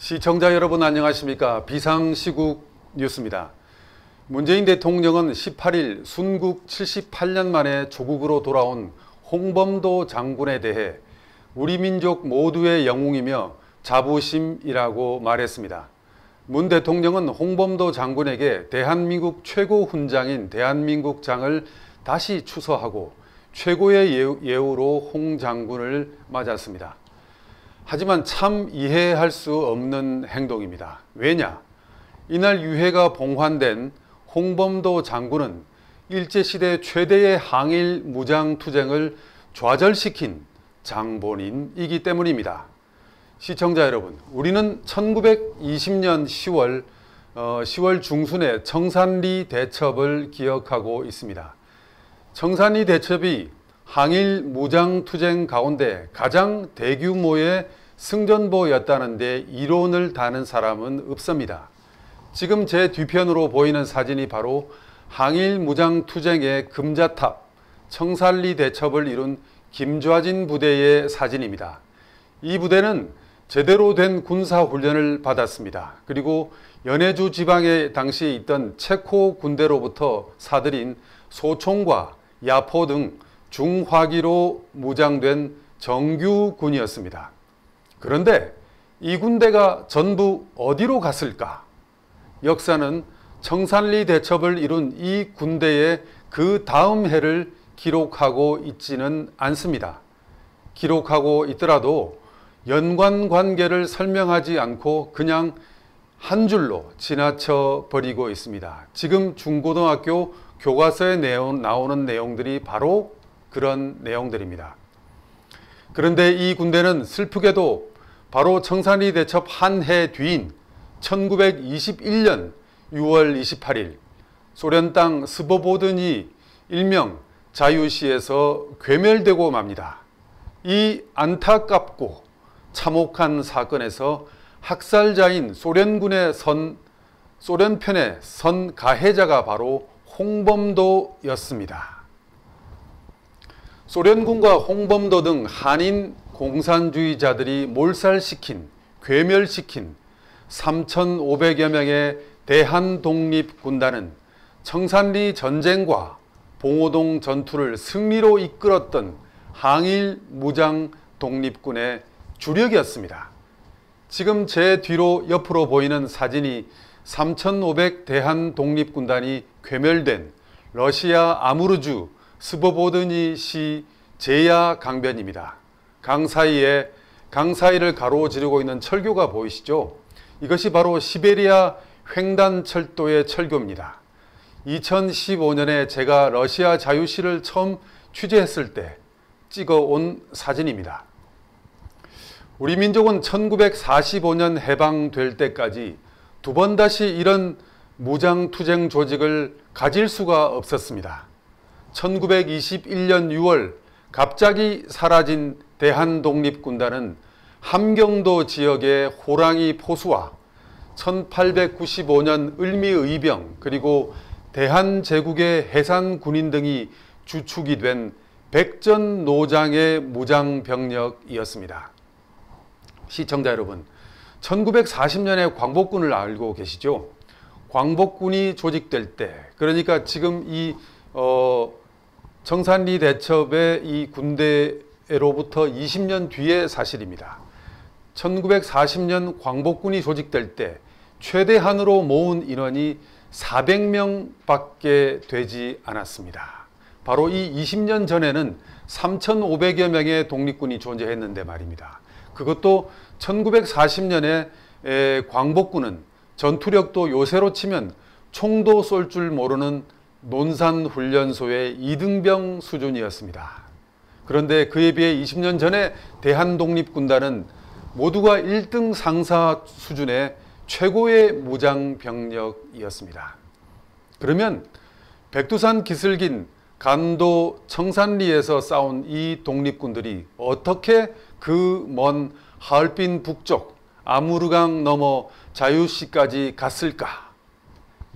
시청자 여러분 안녕하십니까? 비상시국 뉴스입니다. 문재인 대통령은 18일 순국 78년 만에 조국으로 돌아온 홍범도 장군에 대해 우리 민족 모두의 영웅이며 자부심이라고 말했습니다. 문 대통령은 홍범도 장군에게 대한민국 최고 훈장인 대한민국장을 다시 추서하고 최고의 예우로 홍 장군을 맞았습니다. 하지만 참 이해할 수 없는 행동입니다. 왜냐? 이날 유해가 봉환된 홍범도 장군은 일제시대 최대의 항일 무장투쟁을 좌절시킨 장본인이기 때문입니다. 시청자 여러분, 우리는 1920년 10월 중순에 청산리 대첩을 기억하고 있습니다. 청산리 대첩이 항일 무장투쟁 가운데 가장 대규모의 승전보였다는데 이론을 다는 사람은 없습니다. 지금 제 뒤편으로 보이는 사진이 바로 항일 무장투쟁의 금자탑 청산리 대첩을 이룬 김좌진 부대의 사진입니다. 이 부대는 제대로 된 군사훈련을 받았습니다. 그리고 연해주 지방에 당시 있던 체코 군대로부터 사들인 소총과 야포 등 중화기로 무장된 정규군이었습니다. 그런데 이 군대가 전부 어디로 갔을까? 역사는 청산리 대첩을 이룬 이 군대의 그 다음 해를 기록하고 있지는 않습니다. 기록하고 있더라도 연관 관계를 설명하지 않고 그냥 한 줄로 지나쳐 버리고 있습니다. 지금 중고등학교 교과서에 나오는 내용들이 바로 그런 내용들입니다. 그런데 이 군대는 슬프게도 바로 청산리 대첩 한 해 뒤인 1921년 6월 28일 소련 땅 스보보드니 일명 자유시에서 괴멸되고 맙니다. 이 안타깝고 참혹한 사건에서 학살자인 소련편의 선 가해자가 바로 홍범도였습니다. 소련군과 홍범도 등 한인 공산주의자들이 몰살시킨, 괴멸시킨 3,500여 명의 대한독립군단은 청산리 전쟁과 봉오동 전투를 승리로 이끌었던 항일 무장 독립군의 주력이었습니다. 지금 제 뒤로 옆으로 보이는 사진이 3,500 대한독립군단이 괴멸된 러시아 아무르주 스보보드니시 제야 강변입니다. 강사이를 가로지르고 있는 철교가 보이시죠? 이것이 바로 시베리아 횡단철도의 철교입니다. 2015년에 제가 러시아 자유시를 처음 취재했을 때 찍어온 사진입니다. 우리 민족은 1945년 해방될 때까지 두 번 다시 이런 무장투쟁 조직을 가질 수가 없었습니다. 1921년 6월 갑자기 사라진 대한독립군단은 함경도 지역의 호랑이 포수와 1895년 을미의병 그리고 대한제국의 해산군인 등이 주축이 된 백전노장의 무장병력이었습니다. 시청자 여러분, 1940년에 광복군을 알고 계시죠? 광복군이 조직될 때, 그러니까 지금 이 청산리 대첩의 이 군대로부터 20년 뒤의 사실입니다. 1940년 광복군이 조직될 때 최대한으로 모은 인원이 400명밖에 되지 않았습니다. 바로 이 20년 전에는 3,500여 명의 독립군이 존재했는데 말입니다. 그것도 1940년에 광복군은 전투력도 요새로 치면 총도 쏠 줄 모르는 논산훈련소의 이등병 수준이었습니다. 그런데 그에 비해 20년 전에 대한독립군단은 모두가 1등 상사 수준의 최고의 무장병력이었습니다. 그러면 백두산 기슭인 간도 청산리에서 싸운 이 독립군들이 어떻게 그 먼 하얼빈 북쪽 아무르강 넘어 자유시까지 갔을까?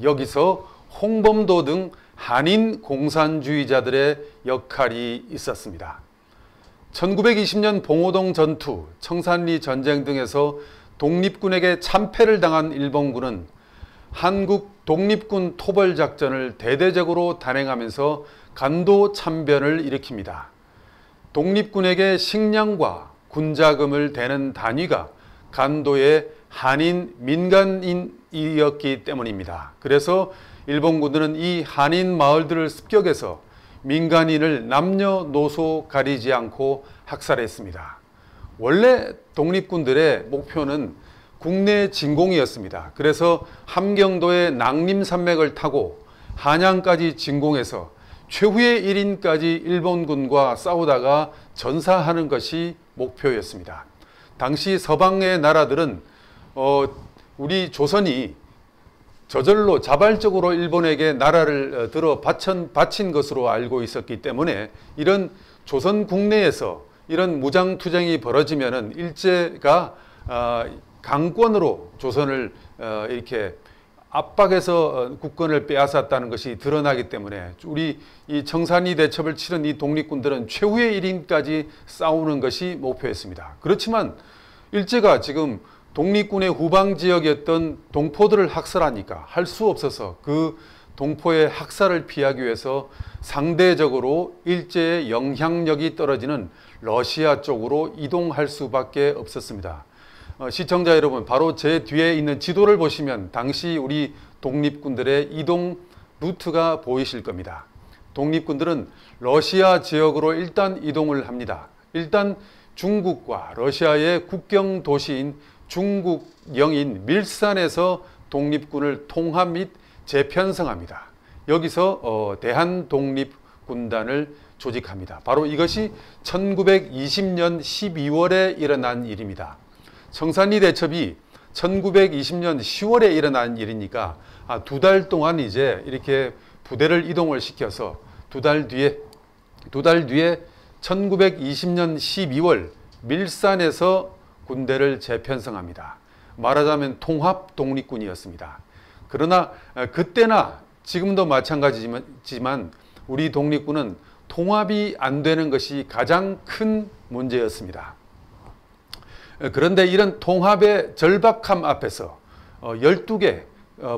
여기서 홍범도 등 한인 공산주의자들의 역할이 있었습니다. 1920년 봉오동 전투, 청산리 전쟁 등에서 독립군에게 참패를 당한 일본군은 한국 독립군 토벌작전을 대대적으로 단행하면서 간도 참변을 일으킵니다. 독립군에게 식량과 군자금을 대는 단위가 간도의 한인 민간인이었기 때문입니다. 그래서 일본군들은 이 한인 마을들을 습격해서 민간인을 남녀노소 가리지 않고 학살했습니다. 원래 독립군들의 목표는 국내 진공이었습니다. 그래서 함경도의 낭림산맥을 타고 한양까지 진공해서 최후의 1인까지 일본군과 싸우다가 전사하는 것이 목표였습니다. 당시 서방의 나라들은 우리 조선이 저절로 자발적으로 일본에게 나라를 들어 바친 것으로 알고 있었기 때문에 이런 조선 국내에서 이런 무장투쟁이 벌어지면은 일제가 강권으로 조선을 이렇게 압박해서 국권을 빼앗았다는 것이 드러나기 때문에 우리 이 청산리 대첩을 치른 이 독립군들은 최후의 1인까지 싸우는 것이 목표였습니다. 그렇지만 일제가 지금 독립군의 후방 지역이었던 동포들을 학살하니까 할 수 없어서 그 동포의 학살을 피하기 위해서 상대적으로 일제의 영향력이 떨어지는 러시아 쪽으로 이동할 수밖에 없었습니다. 시청자 여러분, 바로 제 뒤에 있는 지도를 보시면 당시 우리 독립군들의 이동 루트가 보이실 겁니다. 독립군들은 러시아 지역으로 일단 이동을 합니다. 일단 중국과 러시아의 국경 도시인 중국영인 밀산에서 독립군을 통합 및 재편성합니다. 여기서 대한독립군단을 조직합니다. 바로 이것이 1920년 12월에 일어난 일입니다. 청산리 대첩이 1920년 10월에 일어난 일이니까 2달 동안 이제 이렇게 부대를 이동을 시켜서 두 달 뒤에 1920년 12월 밀산에서 군대를 재편성합니다. 말하자면 통합 독립군이었습니다. 그러나 그때나 지금도 마찬가지지만 우리 독립군은 통합이 안 되는 것이 가장 큰 문제였습니다. 그런데 이런 통합의 절박함 앞에서 12개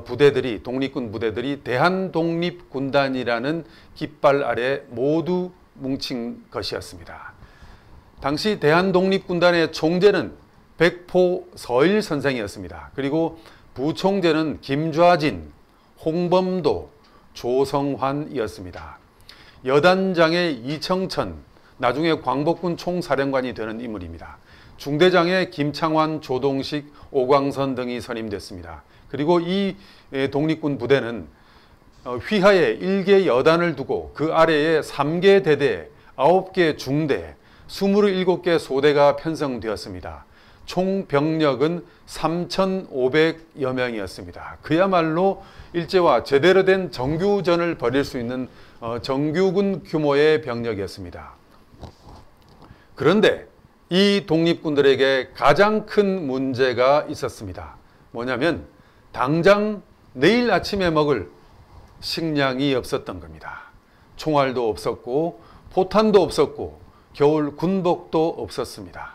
부대들이 독립군 부대들이 대한독립군단이라는 깃발 아래 모두 뭉친 것이었습니다. 당시 대한독립군단의 총재는 백포서일 선생이었습니다. 그리고 부총재는 김좌진, 홍범도, 조성환이었습니다. 여단장의 이청천, 나중에 광복군 총사령관이 되는 인물입니다. 중대장의 김창환, 조동식, 오광선 등이 선임됐습니다. 그리고 이 독립군 부대는 휘하에 1개 여단을 두고 그 아래에 3개 대대, 9개 중대, 27개 소대가 편성되었습니다. 총 병력은 3,500여 명이었습니다. 그야말로 일제와 제대로 된 정규전을 벌일 수 있는 정규군 규모의 병력이었습니다. 그런데 이 독립군들에게 가장 큰 문제가 있었습니다. 뭐냐면 당장 내일 아침에 먹을 식량이 없었던 겁니다. 총알도 없었고 포탄도 없었고 겨울 군복도 없었습니다.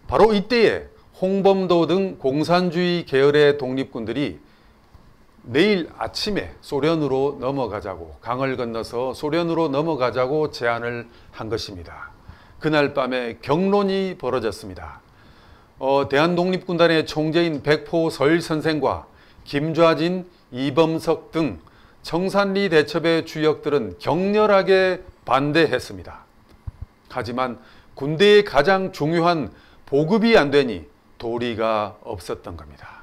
바로 이때에 홍범도 등 공산주의 계열의 독립군들이 내일 아침에 소련으로 넘어가자고, 강을 건너서 소련으로 넘어가자고 제안을 한 것입니다. 그날 밤에 경론이 벌어졌습니다. 대한독립군단의 총재인 백포서일 선생과 김좌진, 이범석 등 청산리 대첩의 주역들은 격렬하게 반대했습니다. 하지만 군대의 가장 중요한 보급이 안 되니 도리가 없었던 겁니다.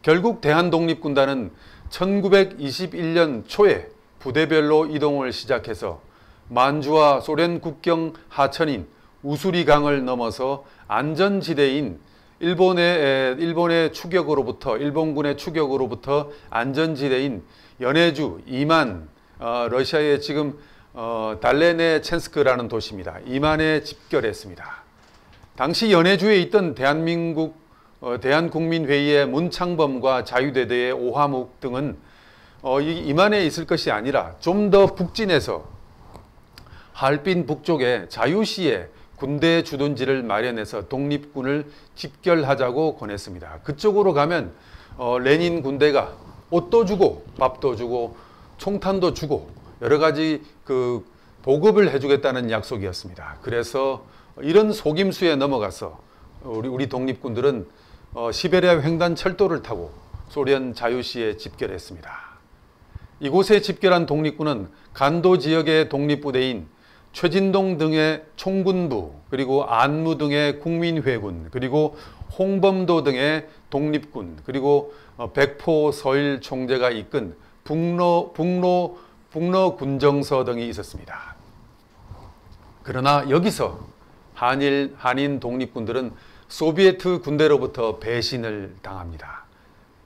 결국 대한독립군단은 1921년 초에 부대별로 이동을 시작해서 만주와 소련 국경 하천인 우수리강을 넘어서 안전지대인 일본군의 추격으로부터 안전지대인 연해주, 이만, 러시아의 지금 달레네첸스크라는 도시입니다. 이만에 집결했습니다. 당시 연해주에 있던 대한국민회의의 문창범과 자유대대의 오화묵 등은 이만에 있을 것이 아니라 좀 더 북진해서 하얼빈 북쪽에 자유시에 군대 주둔지를 마련해서 독립군을 집결하자고 권했습니다. 그쪽으로 가면 레닌 군대가 옷도 주고 밥도 주고 총탄도 주고 여러 가지 그 보급을 해주겠다는 약속이었습니다. 그래서 이런 속임수에 넘어가서 우리 독립군들은 시베리아 횡단 철도를 타고 소련 자유시에 집결했습니다. 이곳에 집결한 독립군은 간도 지역의 독립부대인 최진동 등의 총군부, 그리고 안무 등의 국민회군, 그리고 홍범도 등의 독립군, 그리고 백포 서일 총재가 이끈 북러 군정서 등이 있었습니다. 그러나 여기서 한인 독립군들은 소비에트 군대로부터 배신을 당합니다.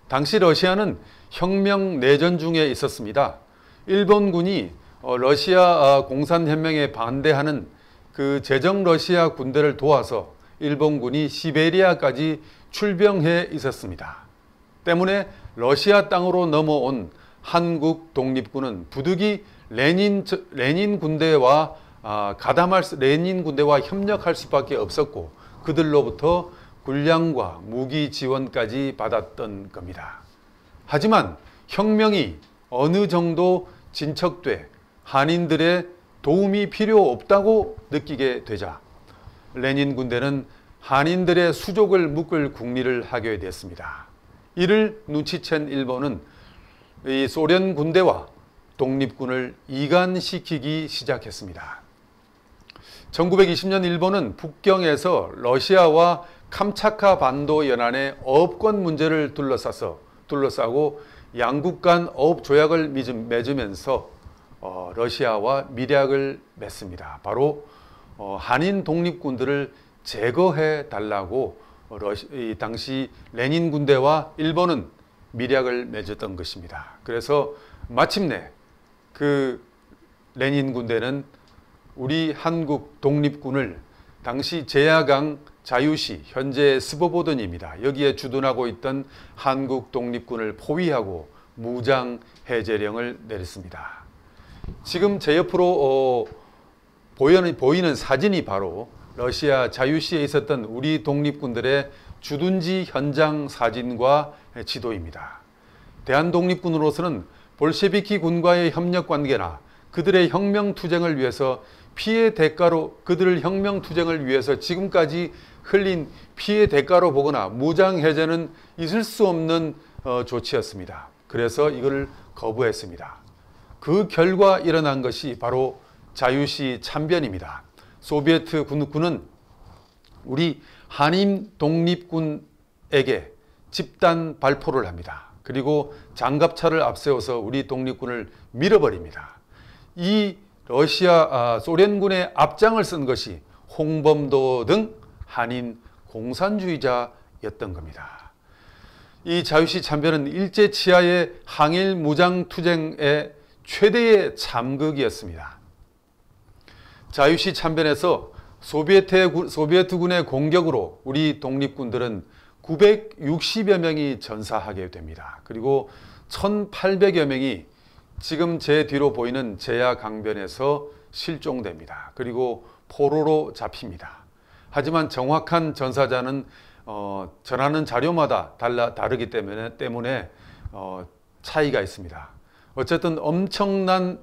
당시 러시아는 혁명 내전 중에 있었습니다. 일본군이 러시아 공산혁명에 반대하는 그 제정 러시아 군대를 도와서 일본군이 시베리아까지 출병해 있었습니다. 때문에 러시아 땅으로 넘어온 한국 독립군은 부득이 레닌 군대와 레닌 군대와 협력할 수밖에 없었고 그들로부터 군량과 무기 지원까지 받았던 겁니다. 하지만 혁명이 어느 정도 진척돼 한인들의 도움이 필요 없다고 느끼게 되자 레닌 군대는 한인들의 수족을 묶을 궁리를 하게 됐습니다. 이를 눈치챈 일본은 이 소련 군대와 독립군을 이간시키기 시작했습니다. 1920년 일본은 북경에서 러시아와 캄차카 반도 연안의 어업권 문제를 둘러싸고 양국 간 어업 조약을 맺으면서 러시아와 밀약을 맺습니다. 바로 한인 독립군들을 제거해 달라고 당시 레닌 군대와 일본은 밀약을 맺었던 것입니다. 그래서 마침내 그 레닌 군대는 우리 한국 독립군을 당시 제야강 자유시, 현재 스보보든입니다. 여기에 주둔하고 있던 한국 독립군을 포위하고 무장 해제령을 내렸습니다. 지금 제 옆으로 보이는 사진이 바로 러시아 자유시에 있었던 우리 독립군들의 주둔지 현장 사진과 지도입니다. 대한독립군으로서는 볼셰비키 군과의 협력 관계나 그들의 혁명 투쟁을 위해서 그들을 혁명 투쟁을 위해서 지금까지 흘린 피해 대가로 보거나 무장 해제는 있을 수 없는 조치였습니다. 그래서 이걸 거부했습니다. 그 결과 일어난 것이 바로 자유시 참변입니다. 소비에트 군은 우리 한인 독립군에게 집단 발포를 합니다. 그리고 장갑차를 앞세워서 우리 독립군을 밀어버립니다. 이 소련군의 앞장을 쓴 것이 홍범도 등 한인 공산주의자였던 겁니다. 이 자유시 참변은 일제 치하의 항일 무장 투쟁의 최대의 참극이었습니다. 자유시 참변에서 소비에트군의 공격으로 우리 독립군들은 960여 명이 전사하게 됩니다. 그리고 1800여 명이 지금 제 뒤로 보이는 제야 강변에서 실종됩니다. 그리고 포로로 잡힙니다. 하지만 정확한 전사자는 전하는 자료마다 다르기 때문에 차이가 있습니다. 어쨌든 엄청난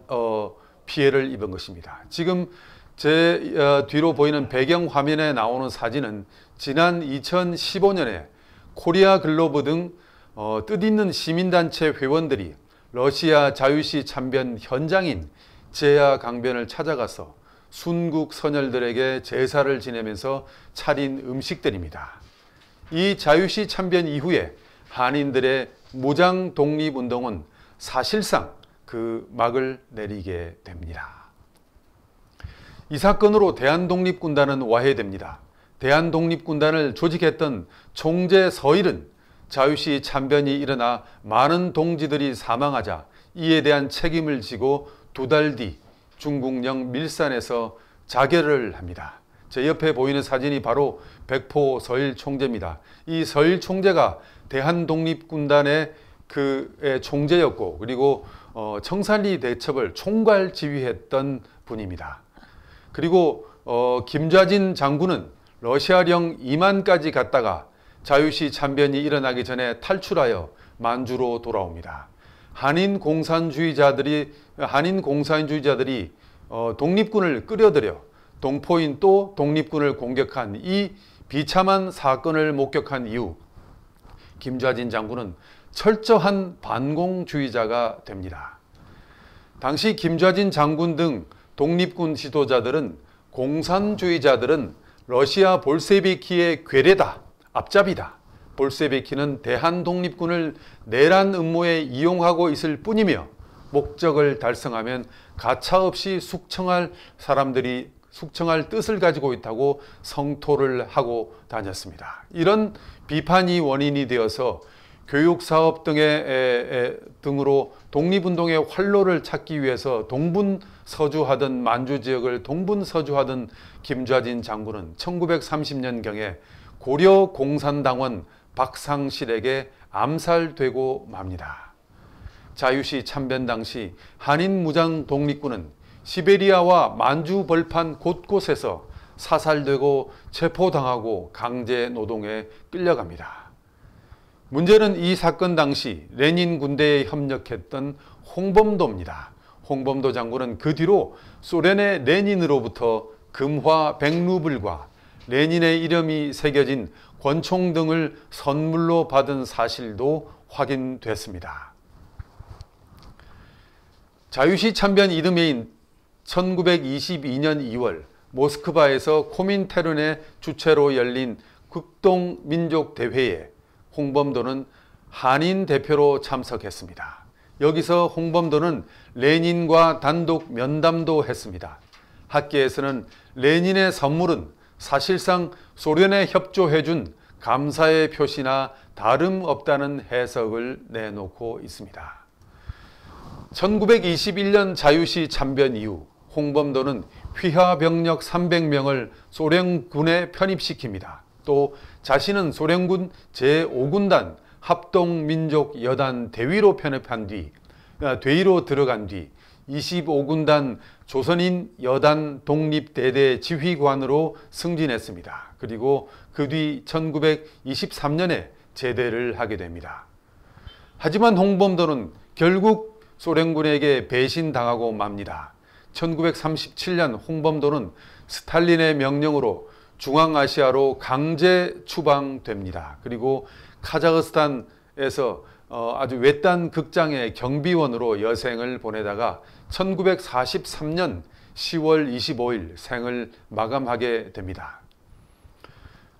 피해를 입은 것입니다. 지금 제 뒤로 보이는 배경 화면에 나오는 사진은 지난 2015년에 코리아 글로브 등 뜻있는 시민단체 회원들이 러시아 자유시 참변 현장인 제야 강변을 찾아가서 순국 선열들에게 제사를 지내면서 차린 음식들입니다. 이 자유시 참변 이후에 한인들의 무장 독립운동은 사실상 그 막을 내리게 됩니다. 이 사건으로 대한독립군단은 와해됩니다. 대한독립군단을 조직했던 총재 서일은 자유시 참변이 일어나 많은 동지들이 사망하자 이에 대한 책임을 지고 2달 뒤 중국령 밀산에서 자결을 합니다. 제 옆에 보이는 사진이 바로 백포 서일 총재입니다. 이 서일 총재가 대한독립군단의 총재였고 그리고 청산리 대첩을 총괄 지휘했던 분입니다. 그리고 김좌진 장군은 러시아령 이만까지 갔다가 자유시 참변이 일어나기 전에 탈출하여 만주로 돌아옵니다. 한인 공산주의자들이 독립군을 끌어들여 동포인 또 독립군을 공격한 이 비참한 사건을 목격한 이후 김좌진 장군은 철저한 반공주의자가 됩니다. 당시 김좌진 장군 등 독립군 지도자들은 공산주의자들은 러시아 볼셰비키의 괴뢰다, 앞잡이다. 볼셰비키는 대한독립군을 내란 음모에 이용하고 있을 뿐이며 목적을 달성하면 가차없이 숙청할 뜻을 가지고 있다고 성토를 하고 다녔습니다. 이런 비판이 원인이 되어서 교육사업 등으로 독립운동의 활로를 찾기 위해서 동분서주하던 만주 지역을 동분서주하던 김좌진 장군은 1930년경에 고려 공산당원 박상실에게 암살되고 맙니다. 자유시 참변 당시 한인 무장 독립군은 시베리아와 만주 벌판 곳곳에서 사살되고 체포당하고 강제 노동에 끌려갑니다. 문제는 이 사건 당시 레닌 군대에 협력했던 홍범도입니다. 홍범도 장군은 그 뒤로 소련의 레닌으로부터 금화 100루블과 레닌의 이름이 새겨진 권총 등을 선물로 받은 사실도 확인됐습니다. 자유시 참변 이듬해인 1922년 2월 모스크바에서 코민테른의 주최로 열린 극동민족대회에 홍범도는 한인 대표로 참석했습니다. 여기서 홍범도는 레닌과 단독 면담도 했습니다. 학계에서는 레닌의 선물은 사실상 소련에 협조해준 감사의 표시나 다름없다는 해석을 내놓고 있습니다. 1921년 자유시 참변 이후 홍범도는 휘하 병력 300명을 소련군에 편입시킵니다. 또 자신은 소련군 제5군단 합동민족여단 대위로 편입한 뒤 대위로 들어간 뒤 25군단 조선인 여단 독립대대 지휘관으로 승진했습니다. 그리고 그 뒤 1923년에 제대를 하게 됩니다. 하지만 홍범도는 결국 소련군에게 배신당하고 맙니다. 1937년 홍범도는 스탈린의 명령으로 중앙아시아로 강제 추방됩니다. 그리고 카자흐스탄에서 아주 외딴 극장의 경비원으로 여생을 보내다가 1943년 10월 25일 생을 마감하게 됩니다.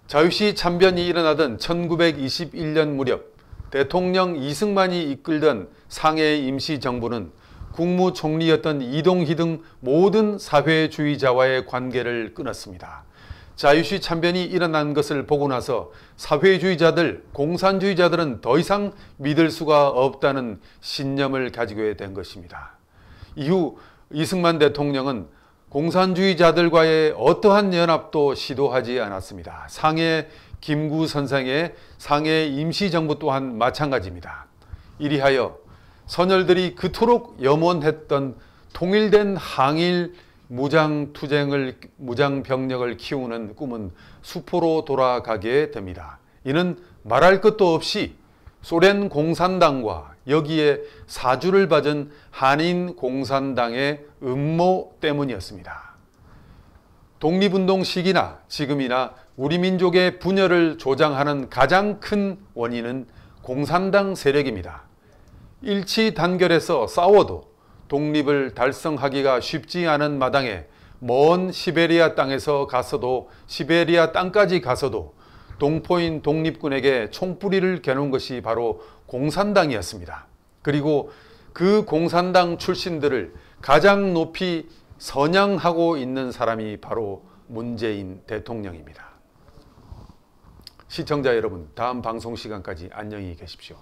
자유시 참변이 일어나던 1921년 무렵 대통령 이승만이 이끌던 상해 임시정부는 국무총리였던 이동희 등 모든 사회주의자와의 관계를 끊었습니다. 자유시 참변이 일어난 것을 보고 나서 사회주의자들, 공산주의자들은 더 이상 믿을 수가 없다는 신념을 가지게 된 것입니다. 이후 이승만 대통령은 공산주의자들과의 어떠한 연합도 시도하지 않았습니다. 상해 김구 선생의 상해 임시정부 또한 마찬가지입니다. 이리하여 선열들이 그토록 염원했던 통일된 항일 무장병력을 키우는 꿈은 수포로 돌아가게 됩니다. 이는 말할 것도 없이 소련 공산당과 여기에 사주를 받은 한인 공산당의 음모 때문이었습니다. 독립운동 시기나 지금이나 우리 민족의 분열을 조장하는 가장 큰 원인은 공산당 세력입니다. 일치단결해서 싸워도 독립을 달성하기가 쉽지 않은 마당에 먼 시베리아 땅까지 가서도 동포인 독립군에게 총뿌리를 겨눈 것이 바로 공산당이었습니다. 그리고 그 공산당 출신들을 가장 높이 선양하고 있는 사람이 바로 문재인 대통령입니다. 시청자 여러분, 다음 방송 시간까지 안녕히 계십시오.